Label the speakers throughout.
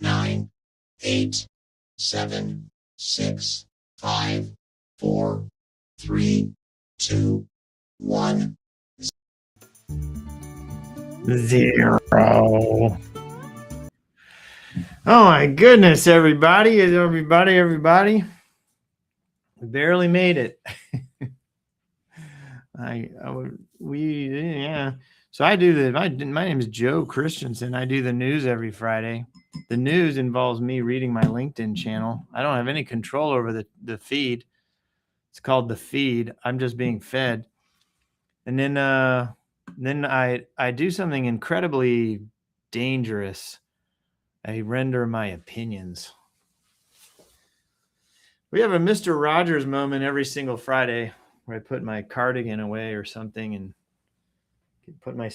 Speaker 1: 9, 8, 7, 6, 5, 4, 3, 2, 1.
Speaker 2: 0. Oh my goodness, everybody. Everybody. We barely made it. So I do my name is Joe Christensen. I do the news every Friday. The news involves me reading my LinkedIn channel. I don't have any control over the feed. It's called the feed. I'm just being fed. And then I do something incredibly dangerous. I render my opinions. We have a Mr. Rogers moment every single Friday where I put my cardigan away or something and put my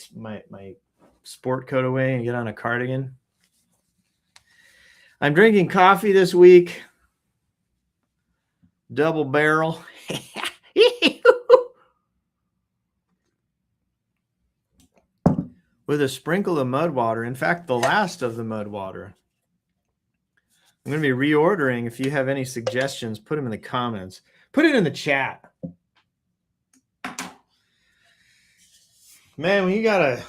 Speaker 2: sport coat away and get on a cardigan. I'm drinking coffee this week. Double barrel. With a sprinkle of mud water. In fact, the last of the mud water. I'm going to be reordering. If you have any suggestions, put them in the comments. Put it in the chat. Man, when you got a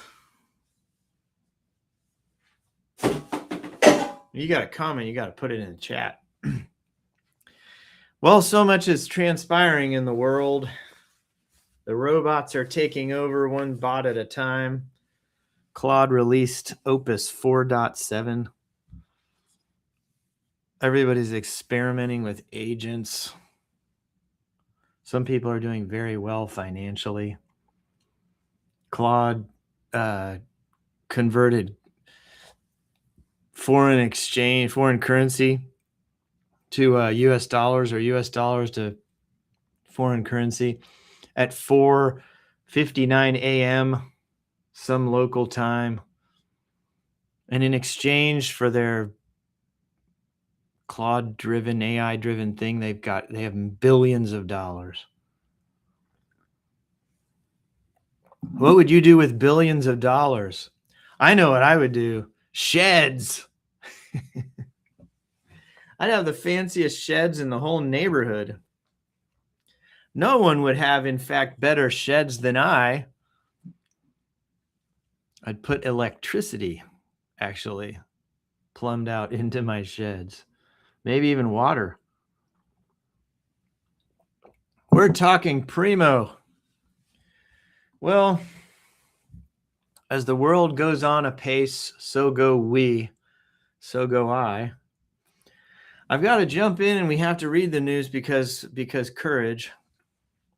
Speaker 2: comment, you got to put it in the chat. Well, so much is transpiring in the world. The robots are taking over one bot at a time. Claude released Opus 4.7. Everybody's experimenting with agents. Some people are doing very well financially. Claude converted foreign currency to US dollars or US dollars to foreign currency at 4:59 a.m. some local time. And in exchange for their Claude-driven, AI-driven thing, they have billions of dollars. What would you do with billions of dollars? I know what I would do. Sheds. I'd have the fanciest sheds in the whole neighborhood. No one would have, in fact, better sheds than I. I'd put electricity, actually, plumbed out into my sheds. Maybe even water. We're talking primo. Well, as the world goes on apace, so go we, so go I. I've got to jump in and we have to read the news because courage.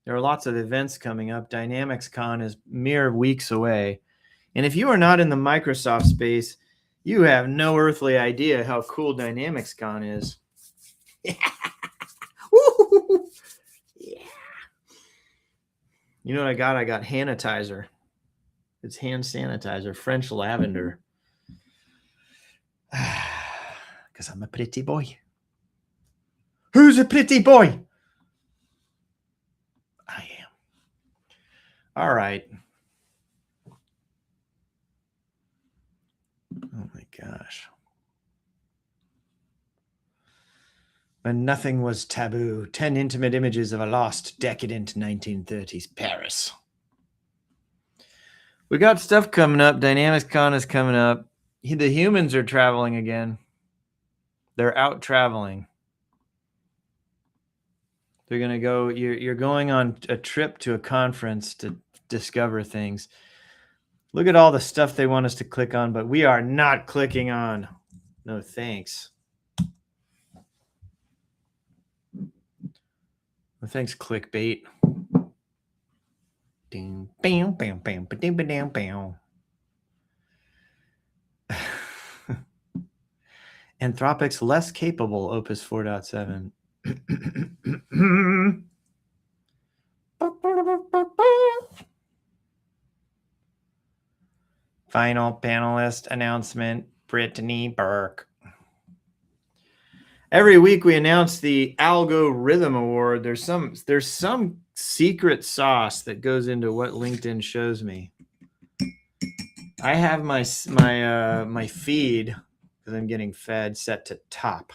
Speaker 2: There are lots of events coming up. DynamicsCon is mere weeks away. And if you are not in the Microsoft space, you have no earthly idea how cool DynamicsCon is. Yeah. You know what I got? I got Hanitizer. It's hand sanitizer, French lavender. Because I'm a pretty boy. Who's a pretty boy? I am. All right. Oh my gosh. When nothing was taboo, 10 intimate images of a lost, decadent 1930s Paris. We got stuff coming up. DynamicsCon is coming up. The humans are traveling again. They're out traveling. They're going to go, you're going on a trip to a conference to discover things. Look at all the stuff they want us to click on, but we are not clicking on. No thanks. No thanks, clickbait. Ding, bam, bam, bam, ba-ding, ba-dam, bam. Anthropic's less capable, Opus 4.7. Final panelist announcement, Brittany Burke. Every week we announce the Algo Rhythm Award. There's some secret sauce that goes into what LinkedIn shows me. I have my feed, because I'm getting fed, set to top.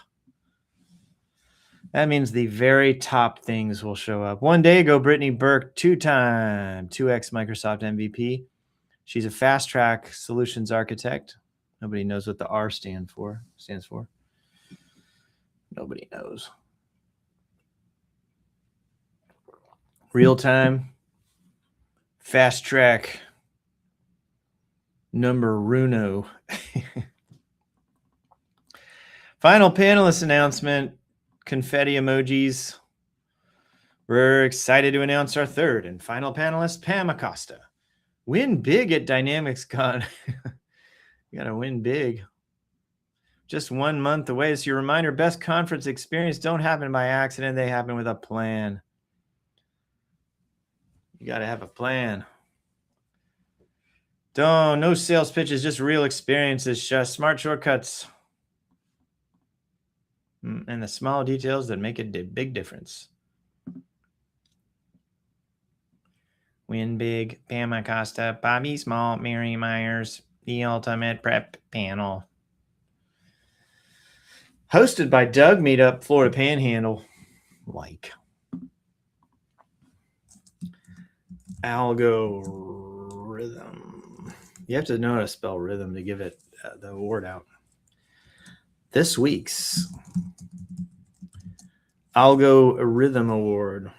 Speaker 2: That means the very top things will show up. One day ago, Brittany Burke, 2x Microsoft MVP. She's a fast track solutions architect. Nobody knows what the R stands for. Nobody knows. Real time, fast track, number uno. Final panelist announcement, confetti emojis. We're excited to announce our third and final panelist, Pam Acosta. Win big at DynamicsCon. You got to win big. Just 1 month away. So your reminder, best conference experience don't happen by accident. They happen with a plan. You got to have a plan. No sales pitches, just real experiences. Just smart shortcuts. And the small details that make a big difference. Win big, Pam Acosta, Bobby Small, Mary Myers, the Ultimate Prep Panel. Hosted by Doug Meetup, Florida Panhandle. Algorithm. You have to know how to spell rhythm to give it the award out. This week's Algorithm Award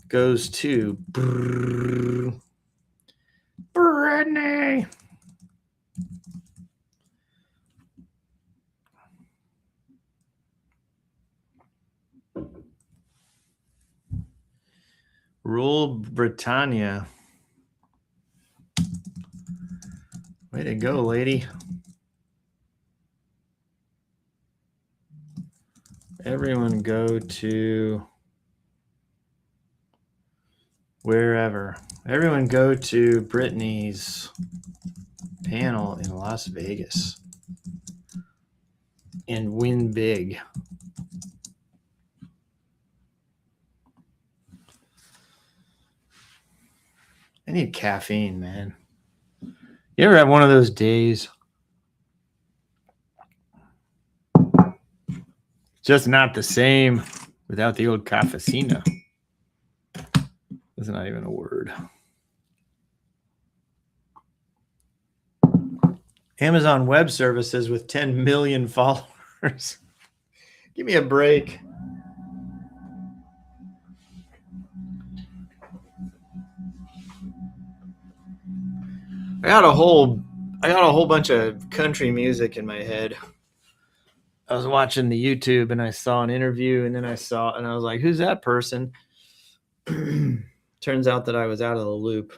Speaker 2: goes to Brittany. Rule Britannia. Way to go, lady. Everyone go to wherever. Everyone go to Brittany's panel in Las Vegas and win big. I need caffeine, man. You ever have one of those days? Just not the same without the old cafecina. That's not even a word. Amazon Web Services with 10 million followers. Give me a break. I got a whole bunch of country music in my head. I was watching the YouTube and I saw an interview and then I was like, who's that person? Turns out that I was out of the loop.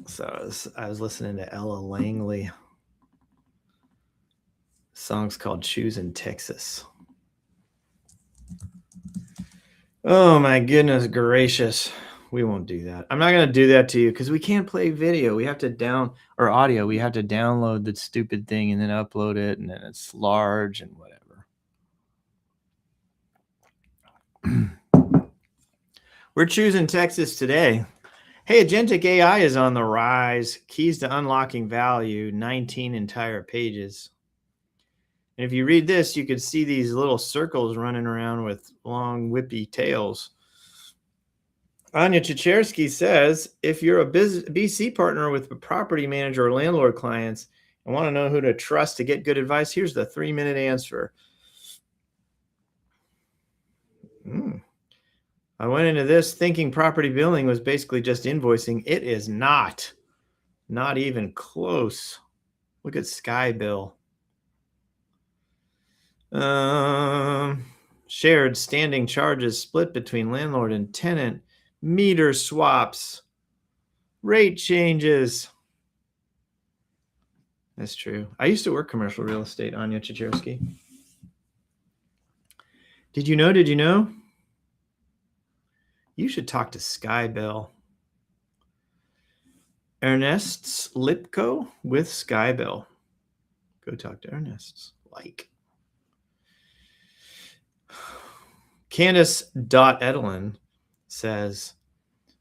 Speaker 2: So I was listening to Ella Langley. The song's called Choosing Texas. Oh my goodness gracious. We won't do that. I'm not going to do that to you because we can't play video. We have to audio. We have to download the stupid thing and then upload it, and then it's large and whatever. We're choosing Texas today. Hey, agentic AI is on the rise. Keys to unlocking value, 19 entire pages. And if you read this, you could see these little circles running around with long whippy tails. Anya Chichersky says, if you're a BC partner with a property manager or landlord clients and want to know who to trust to get good advice, here's the 3-minute answer. I went into this thinking property billing was basically just invoicing. It is not. Not even close. Look at Sky Bill. Shared standing charges split between landlord and tenant. Meter swaps. Rate changes. That's true. I used to work commercial real estate, Anya Chicharski. Did you know? Did you know? You should talk to Sky Bill. Ernest's Lipko with Sky Bill. Go talk to Ernest's. Like. Candace.Edelin says,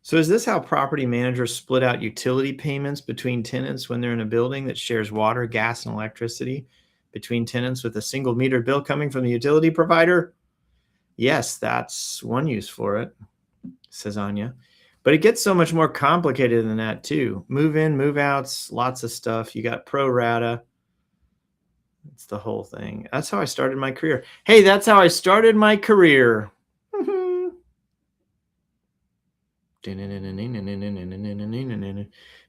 Speaker 2: so is this how property managers split out utility payments between tenants when they're in a building that shares water, gas, and electricity between tenants with a single meter bill coming from the utility provider? Yes, that's one use for it, says Anya. But it gets so much more complicated than that, too. Move in, move outs, lots of stuff. You got pro rata. It's the whole thing. That's how I started my career. Hey, that's how I started my career.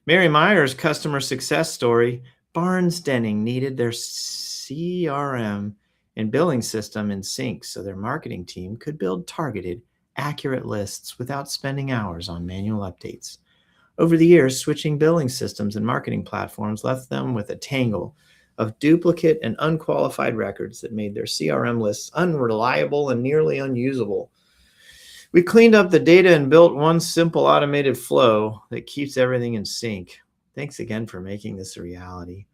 Speaker 2: Mary Myers' customer success story. Barnes Denning needed their CRM and billing system in sync so their marketing team could build targeted, accurate lists without spending hours on manual updates. Over the years, switching billing systems and marketing platforms left them with a tangle of duplicate and unqualified records that made their CRM lists unreliable and nearly unusable. We cleaned up the data and built one simple automated flow that keeps everything in sync. Thanks again for making this a reality.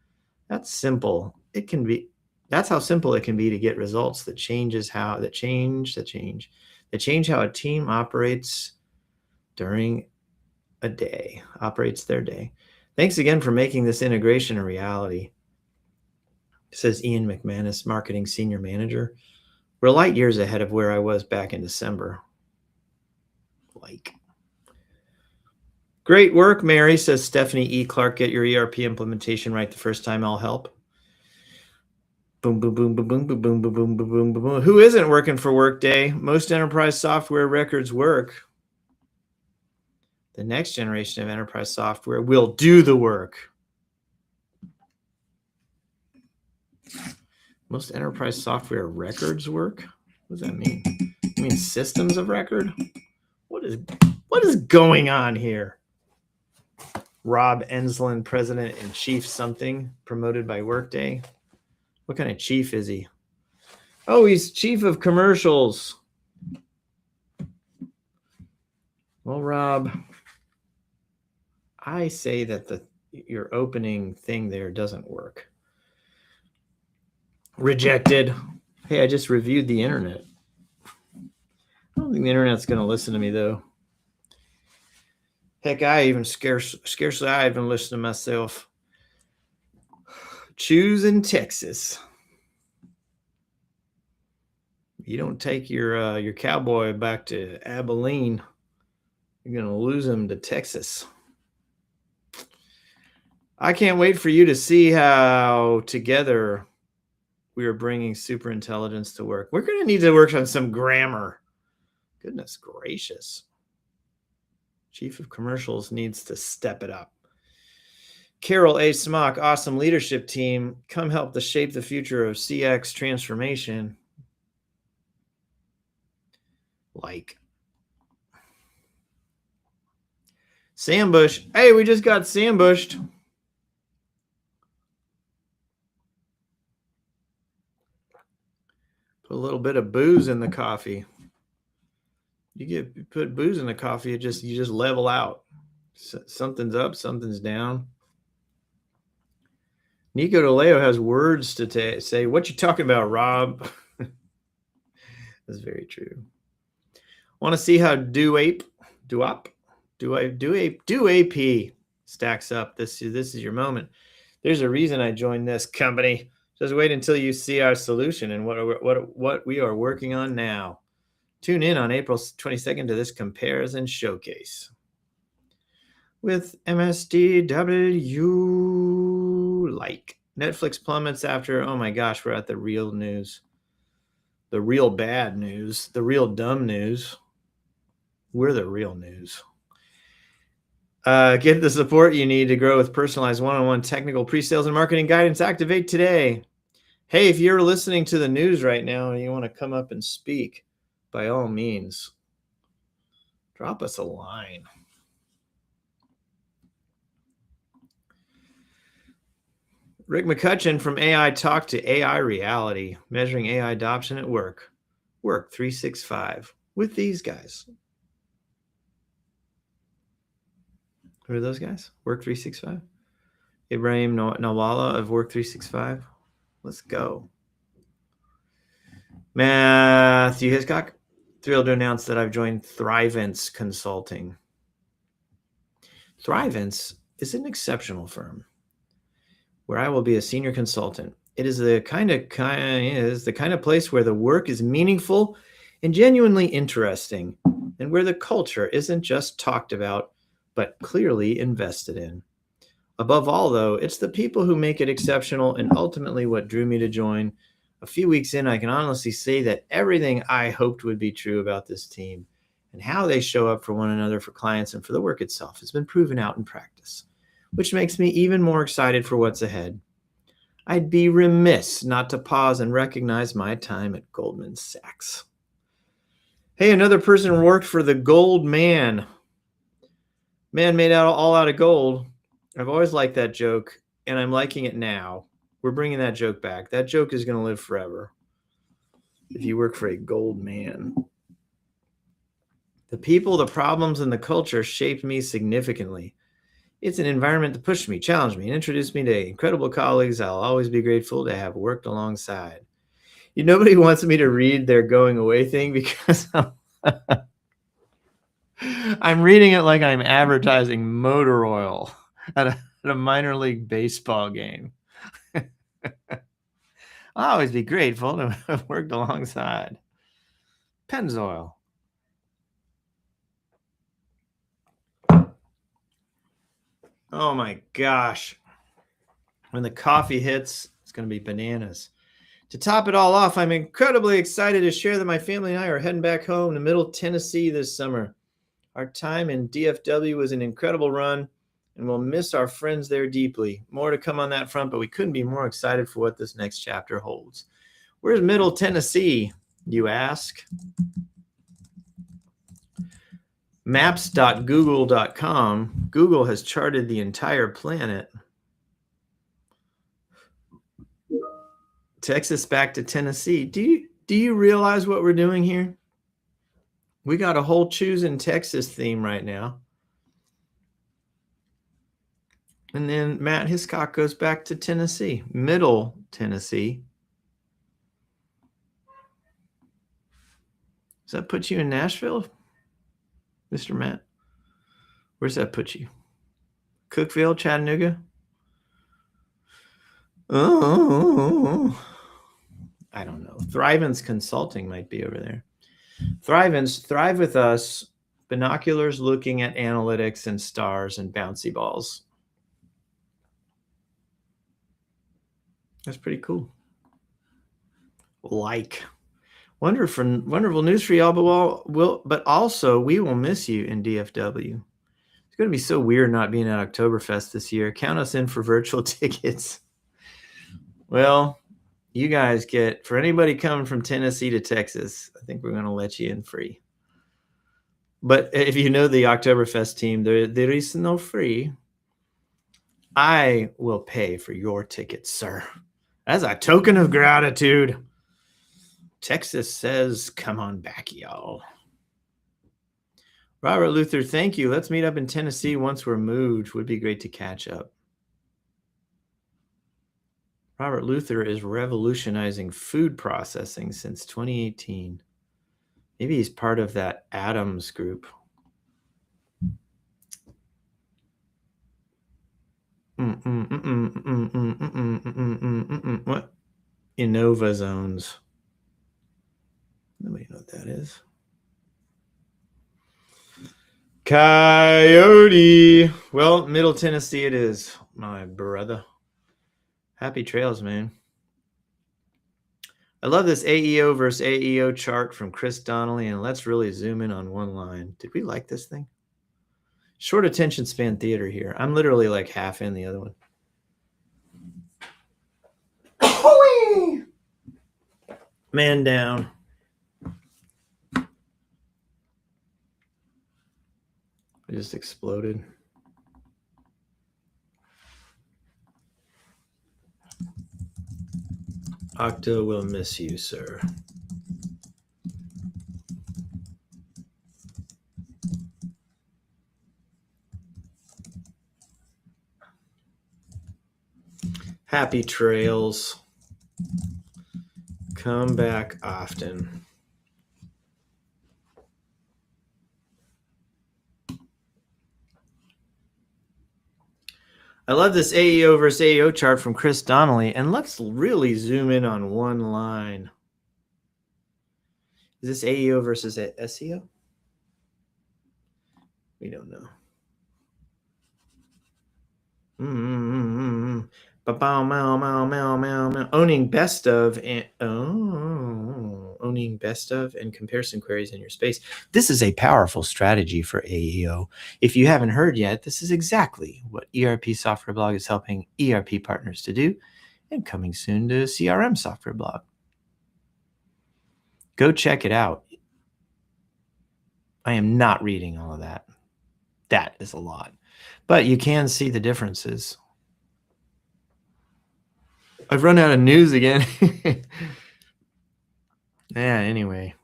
Speaker 2: That's simple. That's how simple it can be to get results that change how a team operates during a day, operates their day. Thanks again for making this integration a reality, says Ian McManus, marketing senior manager. We're light years ahead of where I was back in December. Like. Great work, Mary, says Stephanie E. Clark. Get your ERP implementation right the first time. I'll help. Boom, boom, boom, boom, boom, boom, boom, boom, boom, boom, boom, boom. Who isn't working for Workday? Most enterprise software records work. The next generation of enterprise software will do the work. Most enterprise software records work? What does that mean? You mean systems of record? What is going on here? Rob Enslin, president and chief something, promoted by Workday. What kind of chief is he? Oh, he's chief of commercials. Well, Rob, I say that your opening thing there doesn't work. Rejected. Hey, I just reviewed the internet. I don't think the internet's going to listen to me, though. Heck, I even scarcely I even listen to myself. Choosing Texas. You don't take your cowboy back to Abilene, you're going to lose him to Texas. I can't wait for you to see how together we are bringing superintelligence to work. We're going to need to work on some grammar. Goodness gracious. Chief of Commercials needs to step it up. Carol A. Smock, awesome leadership team. Come help to shape the future of CX transformation. Like. Sambush. Hey, we just got sambushed. Put a little bit of booze in the coffee. You put booze in the coffee, you just level out. Something's up, something's down. Nico DeLeo has words to say. What you talking about, Rob? That's very true. Want to see how DoAP stacks up? This is your moment. There's a reason I joined this company. Just wait until you see our solution and what we are working on now. Tune in on April 22nd to this comparison showcase. With MSDW, like Netflix plummets after, oh my gosh, we're at the real news. The real bad news, the real dumb news. We're the real news. Get the support you need to grow with personalized one-on-one technical pre-sales and marketing guidance. Activate today. Hey, if you're listening to the news right now and you want to come up and speak, by all means, drop us a line. Rick McCutcheon from AI Talk to AI Reality, measuring AI adoption at work. Work 365 with these guys. Who are those guys? Work 365? Ibrahim Nawala of Work 365. Let's go. Matthew Hiscock, thrilled to announce that I've joined Thrivence Consulting. Thrivence is an exceptional firm where I will be a senior consultant. It is the kind of place where the work is meaningful and genuinely interesting, and where the culture isn't just talked about, but clearly invested in. Above all, though, it's the people who make it exceptional, and ultimately what drew me to join. A few weeks in, I can honestly say that everything I hoped would be true about this team and how they show up for one another, for clients, and for the work itself has been proven out in practice, which makes me even more excited for what's ahead. I'd be remiss not to pause and recognize my time at Goldman Sachs. Hey, another person worked for the Gold Man. Man made all out of gold. I've always liked that joke, and I'm liking it now. We're bringing that joke back. That joke is going to live forever. If you work for a gold man. The people, the problems, and the culture shaped me significantly. It's an environment that pushed me, challenged me, and introduced me to incredible colleagues I'll always be grateful to have worked alongside. Nobody wants me to read their going away thing because I'm reading it like I'm advertising motor oil at a minor league baseball game. I'll always be grateful to have worked alongside. Pennzoil. Oh my gosh. When the coffee hits, it's going to be bananas. To top it all off, I'm incredibly excited to share that my family and I are heading back home to Middle Tennessee this summer. Our time in DFW was an incredible run, and we'll miss our friends there deeply. More to come on that front, but we couldn't be more excited for what this next chapter holds. Where's Middle Tennessee, you ask? Maps.google.com. Google has charted the entire planet. Texas back to Tennessee. Do you realize what we're doing here? We got a whole choosing Texas theme right now. And then Matt Hiscock goes back to Tennessee, Middle Tennessee. Does that put you in Nashville, Mr. Matt? Where's that put you? Cookeville, Chattanooga? Oh, I don't know. Thrivence Consulting might be over there. Thrivence, thrive with us, binoculars looking at analytics and stars and bouncy balls. That's pretty cool. Wonderful news for y'all, but also we will miss you in DFW. It's going to be so weird not being at Oktoberfest this year. Count us in for virtual tickets. Well, you guys get, for anybody coming from Tennessee to Texas, I think we're going to let you in free. But if you know the Oktoberfest team, there is no free. I will pay for your tickets, sir. As a token of gratitude. Texas says, come on back, y'all. Robert Luther, thank you. Let's meet up in Tennessee once we're moved. Would be great to catch up. Robert Luther is revolutionizing food processing since 2018. Maybe he's part of that Adams group. What? Innova zones. Nobody knows what that is. Coyote. Well, Middle Tennessee it is, my brother. Happy trails, man. I love this AEO versus AEO chart from Chris Donnelly, and let's really zoom in on one line. Did we like this thing? Short attention span theater here. I'm literally like half in the other one. Man down. I just exploded. Octo will miss you, sir. Happy trails. Come back often. I love this AEO versus AEO chart from Chris Donnelly, and let's really zoom in on one line. Is this AEO versus SEO? We don't know. Owning best of and comparison queries in your space. This is a powerful strategy for AEO. If you haven't heard yet, this is exactly what ERP Software Blog is helping ERP partners to do, and coming soon to CRM Software Blog. Go check it out. I am not reading all of that. That is a lot, but you can see the differences. I've run out of news again. Yeah, anyway.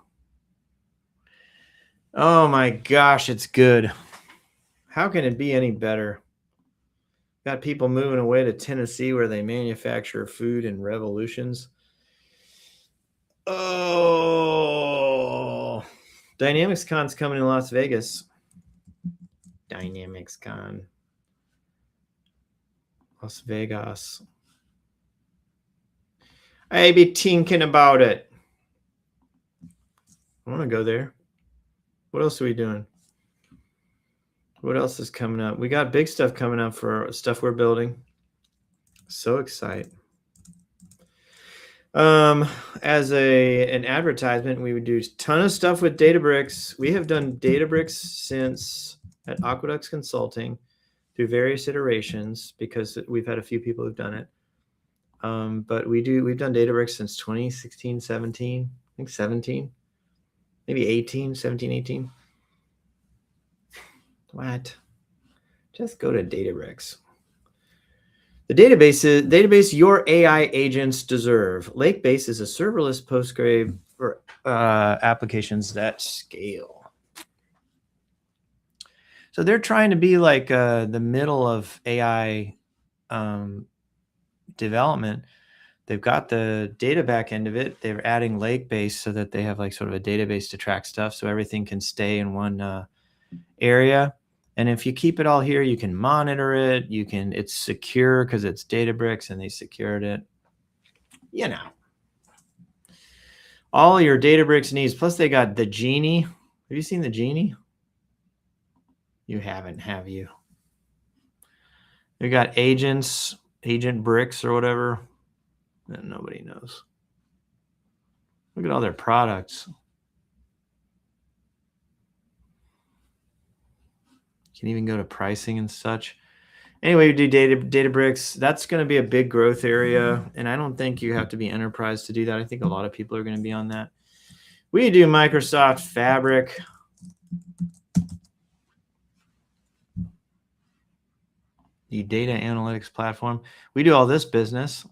Speaker 2: Oh my gosh, it's good. How can it be any better? Got people moving away to Tennessee where they manufacture food and revolutions. Oh, Dynamics Con's coming to Las Vegas. Dynamics Con. Las Vegas. I be thinking about it. I want to go there. What else are we doing? What else is coming up? We got big stuff coming up for stuff we're building. So excited. As an advertisement, we would do a ton of stuff with Databricks. We have done Databricks since at Aqueducts Consulting through various iterations because we've had a few people who've done it. But we've done Databricks since 2016, 17, I think 17, maybe 18, 17, 18. What? Just go to Databricks. The database your AI agents deserve. Lakebase is a serverless Postgre for applications that scale. So they're trying to be like the middle of AI development. They've got the data back end of it. They're adding Lakebase so that they have like sort of a database to track stuff so everything can stay in one area. And if you keep it all here, you can monitor it. It's secure because it's Databricks and they secured it. You know, all your Databricks needs. Plus they got the Genie. Have you seen the Genie? You haven't, have you? They got agents, Agent Bricks or whatever. That nobody knows. Look at all their products. You can even go to pricing and such. Anyway, we do Databricks. That's going to be a big growth area. And I don't think you have to be enterprise to do that. I think a lot of people are going to be on that. We do Microsoft Fabric. The data analytics platform. We do all this business.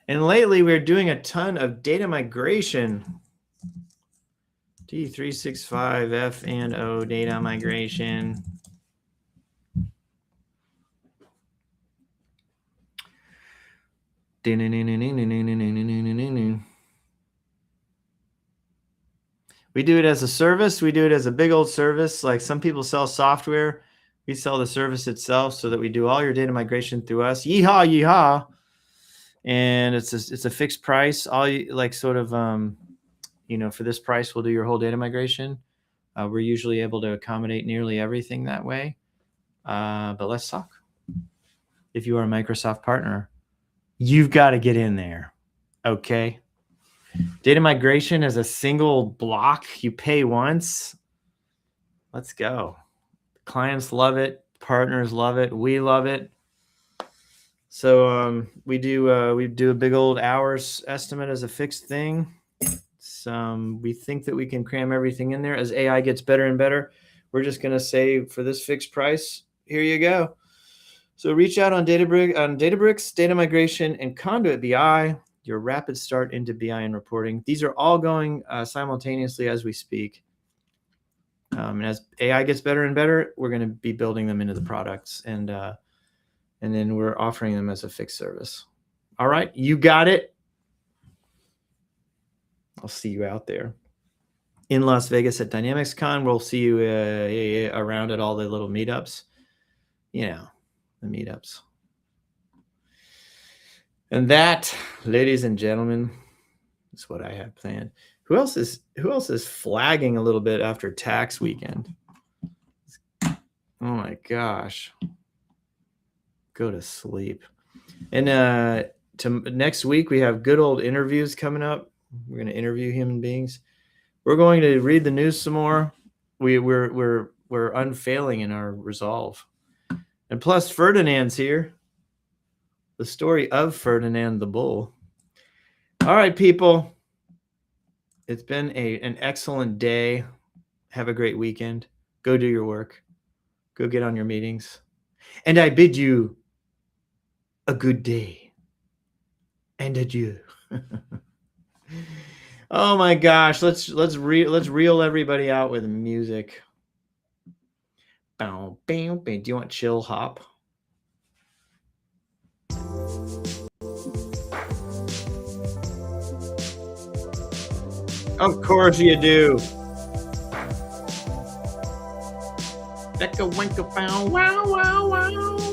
Speaker 2: And lately, we're doing a ton of data migration. D365 F&O data migration. We do it as a service. We do it as a big old service. Like some people sell software. We sell the service itself so that we do all your data migration through us. Yeehaw, yeehaw. And it's a fixed price. All you like sort of, for this price, we'll do your whole data migration. We're usually able to accommodate nearly everything that way. But let's talk. If you are a Microsoft partner, you've got to get in there. Okay. Data migration is a single block. You pay once. Let's go. Clients love it. Partners love it. We love it. So we do a big old hours estimate as a fixed thing. We think that we can cram everything in there. As AI gets better and better, we're just going to say for this fixed price, here you go. So reach out on Databricks, data migration, and Conduit BI, your rapid start into BI and reporting. These are all going simultaneously as we speak. And as AI gets better and better, we're going to be building them into the products, and then we're offering them as a fixed service. All right, you got it. I'll see you out there in Las Vegas at DynamicsCon. We'll see you around at all the little meetups. You know, the meetups. And that, ladies and gentlemen, is what I have planned. Who else is flagging a little bit after tax weekend? Oh my gosh. Go to sleep. And next week we have good old interviews coming up. We're going to interview human beings. We're going to read the news some more. We're unfailing in our resolve. And plus Ferdinand's here. The story of Ferdinand the Bull. All right, people. It's been an excellent day. Have a great weekend. Go do your work. Go get on your meetings. And I bid you a good day. And adieu. Oh my gosh, let's reel everybody out with music. Do you want chill hop? Of course you do. Becka winka bow wow wow wow.